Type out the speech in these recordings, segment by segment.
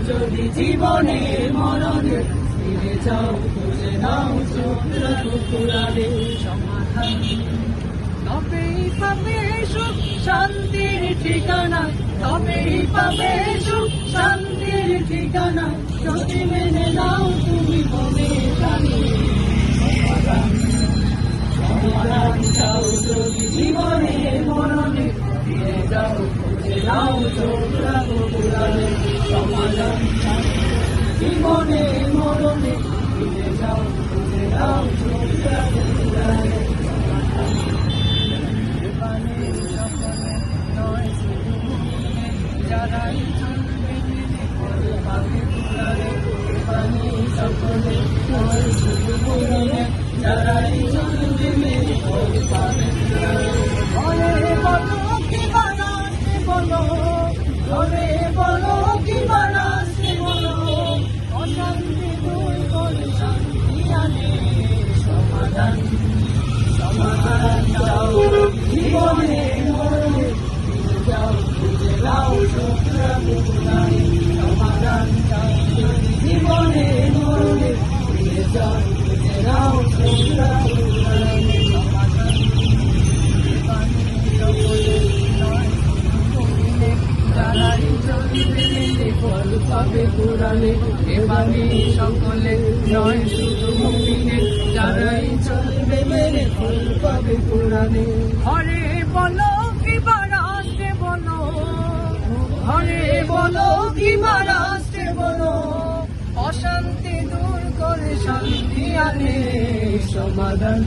যদি জীবনে মরণে ফিরে যাও খুঁজে নাও চোখ পুরাণে সমাধান তবেই পাবে সুখ শান্তির ঠিকানা তবেই পাবে সুখ শান্তির ঠিকানা যদি মেনে নাও তুমি মনে জানি সমাধান চাও যদি জীবনে মরণে ফিরে যাও খুঁজে নাও চোখ পুরাণে সমাধান চাও জীবনে মরণে ফিরে যাও খুঁজে নাও চোখ পুরাণে যারাই চলবে ফল পাবে পুরাণে সকলে নয় শুধু পুরাণে যারাই চলবে ফল পাবে পুরাণে বলো কি বানাতে বলো ঘরে বলো কি বানাতে বলো অশান্তি দূর করে শান্তি আনে সমাধান সমাধান চাও জীবনে মরণে ফিরে যাও খুঁজে নাও পুরাণে সমাধান চাও জীবনে মরণে ফিরে যাও খুঁজে নাও পুরাণে সমাধান যারাই চলবে ফল পাবে পুরাণে এবারে সকলে নয় শুধু মুমিনে যারাই চলবে মেরে ফল পাবে পুরাণে ঘরে বলো কি বানাতে বলো ঘরে বলো কি বানাতে বলো অশান্তি দূর করে শান্তি আনে সমাধান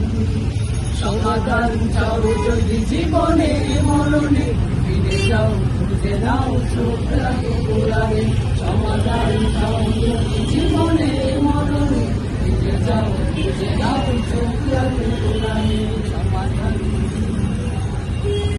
সমাধান চাও যদি জীবনে মরণে ফিরে যাও খুঁজে নাও চোখ পুরাণে সমাধান চাও যদি জীবনে মরণে ফিরে যাও খুঁজে নাও চোখ পুরাণে